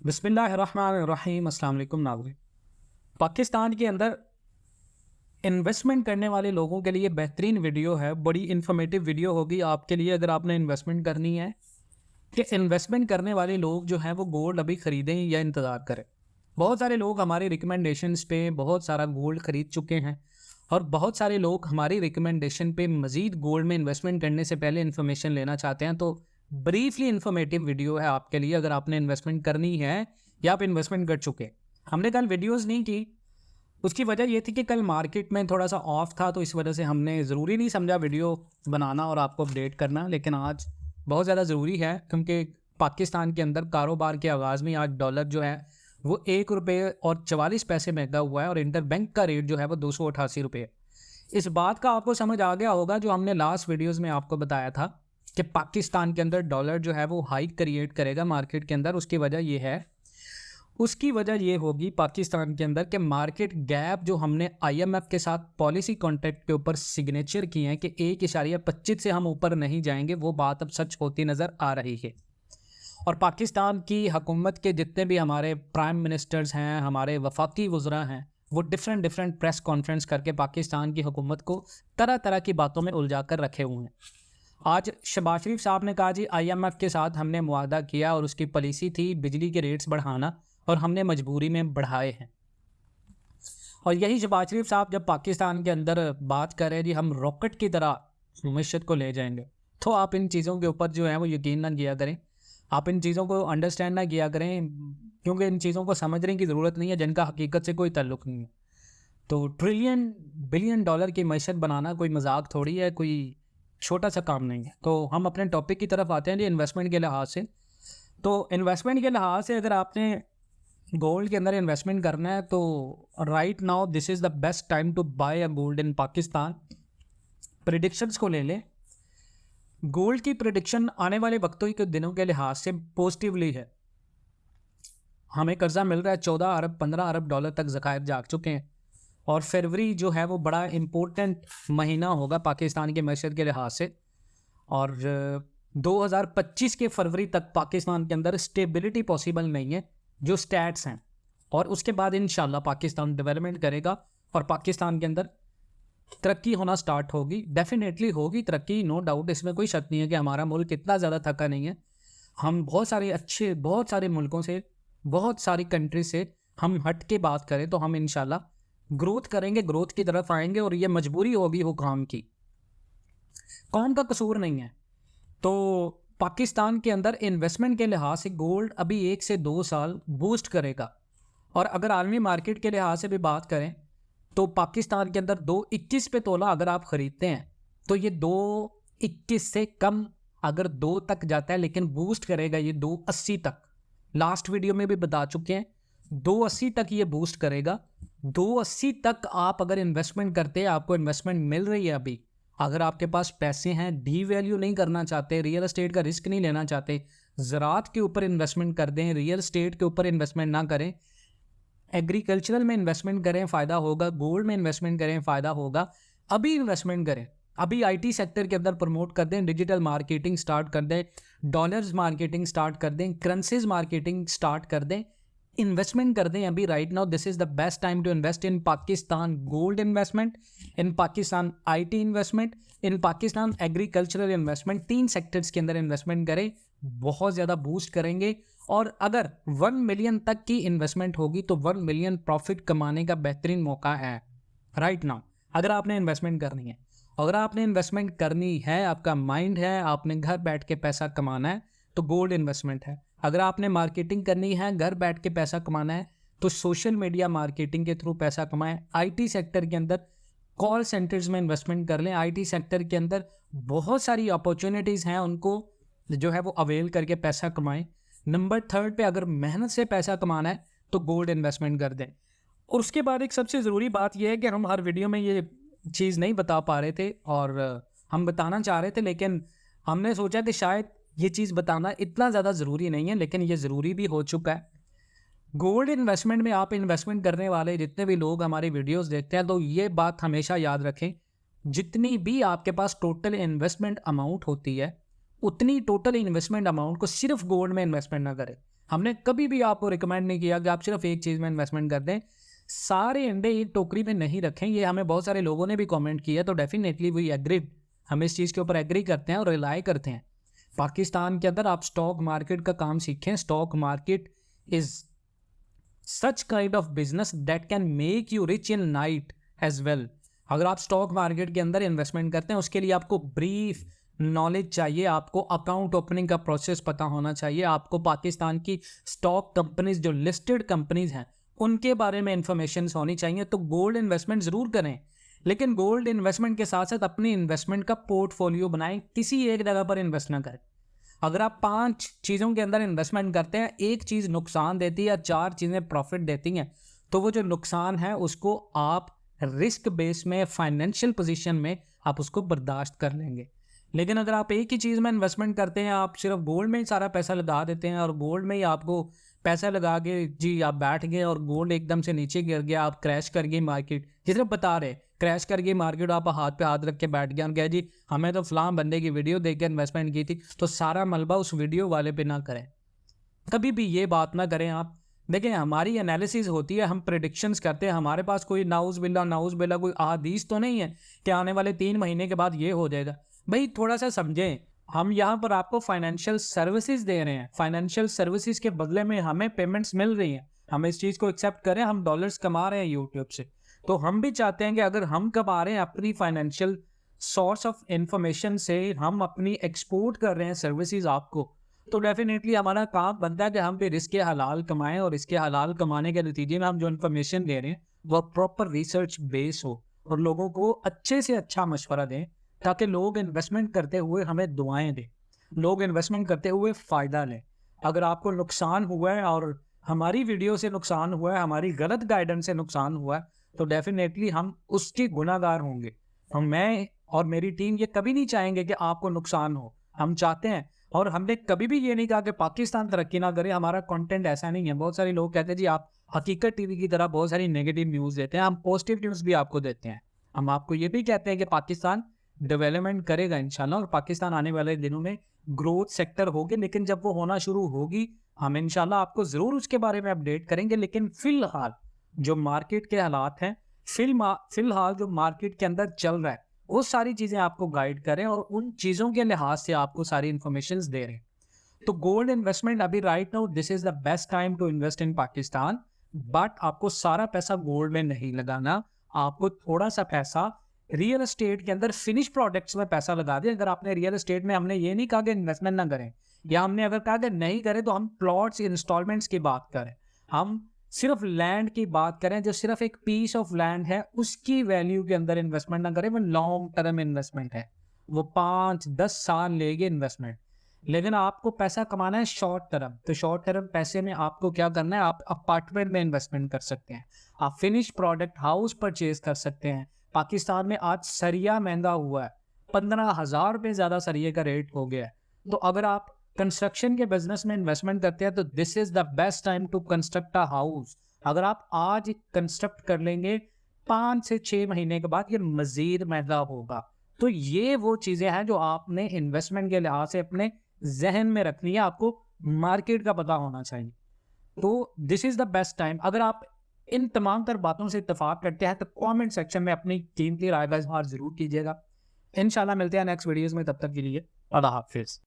बिस्मिल्लाहिर्रहमानिर्रहीम। अस्सलाम वालेकुम नाज़रीन। पाकिस्तान के अंदर इन्वेस्टमेंट करने वाले लोगों के लिए बेहतरीन वीडियो है, बड़ी इन्फॉर्मेटिव वीडियो होगी आपके लिए अगर आपने इन्वेस्टमेंट करनी है कि इन्वेस्टमेंट करने वाले लोग जो हैं वो गोल्ड अभी ख़रीदें या इंतज़ार करें। बहुत सारे लोग हमारे रिकमेंडेशंस पे बहुत सारा गोल्ड ख़रीद चुके हैं और बहुत सारे लोग हमारी रिकमेंडेशन पे मज़ीद गोल्ड में इन्वेस्टमेंट करने से पहले इन्फॉर्मेशन लेना चाहते हैं। तो ब्रीफली इन्फॉर्मेटिव वीडियो है आपके लिए अगर आपने इन्वेस्टमेंट करनी है या आप इन्वेस्टमेंट कर चुके। हमने कल वीडियोज़ नहीं की, उसकी वजह ये थी कि कल मार्केट में थोड़ा सा ऑफ था, तो इस वजह से हमने ज़रूरी नहीं समझा वीडियो बनाना और आपको अपडेट करना। लेकिन आज बहुत ज़्यादा ज़रूरी है क्योंकि पाकिस्तान के अंदर कारोबार के आगाज़ में आज डॉलर जो है वो ₹1.44 महंगा हुआ है और इंटर बैंक का रेट जो है वो 288 रुपये है। इस बात का आपको समझ आ गया होगा जो हमने लास्ट वीडियोज़ में आपको बताया था कि पाकिस्तान के अंदर डॉलर जो है वो हाइक क्रिएट करेगा मार्केट के अंदर। उसकी वजह ये होगी पाकिस्तान के अंदर कि मार्केट गैप जो हमने IMF के साथ पॉलिसी कॉन्ट्रैक्ट के ऊपर सिग्नेचर किए हैं कि 1.25 से हम ऊपर नहीं जाएंगे, वो बात अब सच होती नज़र आ रही है। और पाकिस्तान की हुकूमत के जितने भी हमारे प्राइम मिनिस्टर्स हैं, हमारे वफाकी वज़रा हैं, वो डिफरेंट प्रेस कॉन्फ्रेंस करके पाकिस्तान की हुकूमत को तरह तरह की बातों में उलझा कर रखे हुए हैं। आज शहबाज शरीफ साहब ने कहा जी IMF के साथ हमने मुआहदा किया और उसकी पॉलिसी थी बिजली के रेट्स बढ़ाना और हमने मजबूरी में बढ़ाए हैं। और यही शहबाज शरीफ साहब जब पाकिस्तान के अंदर बात कर रहे हैं जी हम रॉकेट की तरह मईशत को ले जाएंगे, तो आप इन चीज़ों के ऊपर जो है वो यकीन ना किया करें, आप इन चीज़ों को अंडरस्टैंड ना किया करें क्योंकि इन चीज़ों को समझने की ज़रूरत नहीं है जिनका हकीकत से कोई ताल्लुक़ नहीं है। तो ट्रिलियन बिलियन डॉलर की मईशत बनाना कोई मजाक थोड़ी है, कोई छोटा सा काम नहीं है। तो हम अपने टॉपिक की तरफ आते हैं जी इन्वेस्टमेंट के लिहाज से। तो इन्वेस्टमेंट के लिहाज से अगर आपने गोल्ड के अंदर इन्वेस्टमेंट करना है तो right now this is the best time to buy a gold in Pakistan. Predictions को ले लें, गोल्ड की प्रिडिक्शन आने वाले वक्तों के दिनों के लिहाज से पॉजिटिवली है। हमें कर्जा मिल रहा है 14 अरब 15 अरब डॉलर तक ज़खायर जाग चुके हैं और फरवरी जो है वो बड़ा इम्पोर्टेंट महीना होगा पाकिस्तान के मैशत के लिहाज से। और 2025 के फरवरी तक पाकिस्तान के अंदर स्टेबिलिटी पॉसिबल नहीं है जो स्टैट्स हैं, और उसके बाद इंशाल्लाह पाकिस्तान डेवलपमेंट करेगा और पाकिस्तान के अंदर तरक्की होना स्टार्ट होगी। डेफिनेटली होगी तरक्की, नो डाउट, इसमें कोई शक नहीं है कि हमारा मुल्क इतना ज़्यादा थका नहीं है। हम बहुत सारे मुल्कों से, बहुत सारी कंट्री से हम हट के बात करें तो हम इंशाल्लाह ग्रोथ करेंगे, ग्रोथ की तरफ आएंगे और ये मजबूरी होगी हुकाम की, कौन का कसूर नहीं है। तो पाकिस्तान के अंदर इन्वेस्टमेंट के लिहाज से गोल्ड अभी 1 से 2 साल बूस्ट करेगा। और अगर आलमी मार्केट के लिहाज से भी बात करें तो पाकिस्तान के अंदर 2.21 पे तोला अगर आप ख़रीदते हैं तो ये 2.21 से कम अगर 2 तक जाता है, लेकिन बूस्ट करेगा ये 2.80 तक। लास्ट वीडियो में भी बता चुके हैं 2.80 तक ये बूस्ट करेगा। 2.80 तक आप अगर इन्वेस्टमेंट करते हैं, आपको इन्वेस्टमेंट मिल रही है अभी, अगर आपके पास पैसे हैं, डी वैल्यू नहीं करना चाहते, रियल एस्टेट का रिस्क नहीं लेना चाहते, ज़रात के ऊपर इन्वेस्टमेंट कर दें, रियल एस्टेट के ऊपर इन्वेस्टमेंट ना करें, एग्रीकल्चरल में इन्वेस्टमेंट करें फ़ायदा होगा, गोल्ड में इन्वेस्टमेंट करें फ़ायदा होगा, अभी इन्वेस्टमेंट करें, अभी IT सेक्टर के अंदर प्रमोट कर दें, डिजिटल मार्केटिंग स्टार्ट कर दें, डॉलर्स मार्केटिंग स्टार्ट कर दें, करेंसीज मार्केटिंग स्टार्ट कर दें, इन्वेस्टमेंट कर दें अभी। Right now this is the best time to invest in Pakistan gold investment, in Pakistan IT investment, in Pakistan agricultural investment. 3 sectors के अंदर इन्वेस्टमेंट करें, बहुत ज़्यादा बूस्ट करेंगे। और अगर 1 मिलियन तक की इन्वेस्टमेंट होगी तो 1 मिलियन प्रॉफिट कमाने का बेहतरीन मौका है राइट नाउ, अगर आपने इन्वेस्टमेंट करनी है। अगर आपने इन्वेस्टमेंट करनी है, आपका माइंड है, आपने घर बैठ के पैसा कमाना है, तो गोल्ड इन्वेस्टमेंट है। अगर आपने मार्केटिंग करनी है, घर बैठ के पैसा कमाना है, तो सोशल मीडिया मार्केटिंग के थ्रू पैसा कमाएं। IT सेक्टर के अंदर कॉल सेंटर्स में इन्वेस्टमेंट कर लें। IT सेक्टर के अंदर बहुत सारी अपॉर्चुनिटीज़ हैं, उनको जो है वो अवेल करके पैसा कमाएं। नंबर 3 पे अगर मेहनत से पैसा कमाना है तो गोल्ड इन्वेस्टमेंट कर दें। और उसके बाद एक सबसे ज़रूरी बात यह है कि हम हर वीडियो में ये चीज़ नहीं बता पा रहे थे और हम बताना चाह रहे थे, लेकिन हमने सोचा कि शायद ये चीज़ बताना इतना ज़्यादा ज़रूरी नहीं है, लेकिन ये ज़रूरी भी हो चुका है। गोल्ड इन्वेस्टमेंट में आप इन्वेस्टमेंट करने वाले जितने भी लोग हमारी वीडियोस देखते हैं तो ये बात हमेशा याद रखें, जितनी भी आपके पास टोटल इन्वेस्टमेंट अमाउंट होती है उतनी टोटल इन्वेस्टमेंट अमाउंट को सिर्फ गोल्ड में इन्वेस्टमेंट ना करें। हमने कभी भी आपको रिकमेंड नहीं किया कि आप सिर्फ एक चीज़ में इन्वेस्टमेंट कर दें। सारे अंडे एक टोकरी में नहीं रखें, ये हमें बहुत सारे लोगों ने भी कमेंट किया, तो डेफिनेटली वी एग्रीड, हम इस चीज़ के ऊपर एग्री करते हैं और रिलाई करते हैं। पाकिस्तान के अंदर आप स्टॉक मार्केट का काम सीखें। Stock market is such kind of business that can make you rich in night as well. अगर आप स्टॉक मार्केट के अंदर इन्वेस्टमेंट करते हैं, उसके लिए आपको ब्रीफ नॉलेज चाहिए, आपको अकाउंट ओपनिंग का प्रोसेस पता होना चाहिए, आपको पाकिस्तान की स्टॉक कंपनीज जो लिस्टेड कंपनीज हैं उनके बारे में इंफॉर्मेशन होनी चाहिए। तो गोल्ड इन्वेस्टमेंट ज़रूर करें, लेकिन गोल्ड इन्वेस्टमेंट के साथ साथ अपनी इन्वेस्टमेंट का पोर्टफोलियो बनाएं, किसी एक जगह पर इन्वेस्ट ना करें। अगर आप 5 चीज़ों के अंदर इन्वेस्टमेंट करते हैं, एक चीज़ नुकसान देती है या 4 चीज़ें प्रॉफिट देती हैं, तो वो जो नुकसान है उसको आप रिस्क बेस में, फाइनेंशियल पोजीशन में आप उसको बर्दाश्त कर लेंगे। लेकिन अगर आप एक ही चीज़ में इन्वेस्टमेंट करते हैं, आप सिर्फ गोल्ड में ही सारा पैसा लगा देते हैं और गोल्ड में ही आपको पैसा लगा के जी आप बैठ गए और गोल्ड एकदम से नीचे गिर गया, आप क्रैश कर गई मार्केट, जिस तरह बता रहे क्रैश कर गई मार्केट, आप हाथ पे हाथ रख के बैठ गया और कहा जी हमें तो फलां बंदे की वीडियो देख के इन्वेस्टमेंट की थी, तो सारा मलबा उस वीडियो वाले पे ना करें। कभी भी ये बात ना करें आप। देखें, हमारी एनालिसिस होती है, हम प्रेडिक्शंस करते हैं, हमारे पास कोई नाउज बिल्ला कोई अहादीस तो नहीं है कि आने वाले 3 महीने के बाद ये हो जाएगा। भाई थोड़ा सा समझें, हम यहाँ पर आपको फाइनेंशियल सर्विसेज दे रहे हैं, फाइनेंशियल सर्विसेज के बदले में हमें पेमेंट्स मिल रही हैं, हम इस चीज़ को एक्सेप्ट करें। हम डॉलर्स कमा रहे हैं यूट्यूब से, तो हम भी चाहते हैं कि अगर हम कमा रहे हैं अपनी फाइनेंशियल सोर्स ऑफ इंफॉर्मेशन से, हम अपनी एक्सपोर्ट कर रहे हैं सर्विसेज आपको, तो डेफिनेटली हमारा काम बनता है कि हम भी रिस्क हलाल कमाएं और इसके हलाल कमाने के नतीजे में हम जो इन्फॉर्मेशन दे रहे हैं वो प्रॉपर रिसर्च बेस हो और लोगों को अच्छे से अच्छा मशवरा दें, ताकि लोग इन्वेस्टमेंट करते हुए हमें दुआएं दें, लोग इन्वेस्टमेंट करते हुए फ़ायदा लें। अगर आपको नुकसान हुआ है और हमारी वीडियो से नुकसान हुआ है, हमारी गलत गाइडेंस से नुकसान हुआ है, तो डेफिनेटली हम उसके गुनाहगार होंगे। मैं और मेरी टीम ये कभी नहीं चाहेंगे कि आपको नुकसान हो। हम चाहते हैं, और हमने कभी भी ये नहीं कहा कि पाकिस्तान तरक्की ना करे। हमारा कंटेंट ऐसा नहीं है। बहुत सारे लोग कहते हैं जी आप हकीकत टीवी की तरह बहुत सारी नेगेटिव न्यूज़ देते हैं, हम पॉजिटिव न्यूज़ भी आपको देते हैं। हम आपको ये भी कहते हैं कि पाकिस्तान डेवलपमेंट करेगा इंशाल्लाह, और पाकिस्तान आने वाले दिनों में ग्रोथ सेक्टर होगी, लेकिन जब वो होना शुरू होगी हम इंशाल्लाह आपको ज़रूर उसके बारे में अपडेट करेंगे। लेकिन फिलहाल जो मार्केट के हालात हैं, फिलहाल जो मार्केट के अंदर चल रहा है, वो सारी चीज़ें आपको गाइड करें और उन चीज़ों के लिहाज से आपको सारी इन्फॉर्मेशन दे रहे हैं। तो गोल्ड इन्वेस्टमेंट अभी right now this is the best time to invest in Pakistan, but आपको सारा पैसा गोल्ड में नहीं लगाना। आपको थोड़ा सा पैसा रियल एस्टेट के अंदर फिनिश प्रोडक्ट्स में पैसा लगा दें। अगर आपने रियल एस्टेट में, हमने ये नहीं कहा कि इन्वेस्टमेंट ना करें, या हमने अगर कहा कि नहीं करें तो हम प्लॉट्स इंस्टॉलमेंट्स की बात करें, हम सिर्फ लैंड की बात करें, जो सिर्फ एक पीस ऑफ लैंड है उसकी वैल्यू के अंदर इन्वेस्टमेंट ना करें। वो लॉन्ग टर्म इन्वेस्टमेंट है, वो 5-10 साल लेगी इन्वेस्टमेंट। लेकिन आपको पैसा कमाना है शॉर्ट टर्म, तो शॉर्ट टर्म पैसे में आपको क्या करना है, आप अपार्टमेंट में इन्वेस्टमेंट कर सकते हैं, आप फिनिश प्रोडक्ट हाउस परचेज कर सकते हैं। पाकिस्तान में आज सरिया महंगा हुआ है, 15,000 रुपये ज़्यादा सरिये का रेट हो गया है। तो अगर आप कंस्ट्रक्शन के बिजनेस में इन्वेस्टमेंट करते हैं तो this is the best time to construct a house. अगर आप आज कंस्ट्रक्ट कर लेंगे, 5 से 6 महीने के बाद ये मजीद महंगा होगा। तो ये वो चीज़ें हैं जो आपने इन्वेस्टमेंट के लिहाज से अपने जहन में रखनी है, आपको मार्केट का पता होना चाहिए। तो this is the best time. अगर आप इन तमाम तर बातों से इत्तेफाक करते हैं तो कमेंट सेक्शन में अपनी कीमती राय का इजहार जरूर कीजिएगा। इंशाल्लाह मिलते हैं नेक्स्ट वीडियोस में, तब तक के लिए अल्लाह हाफिज़।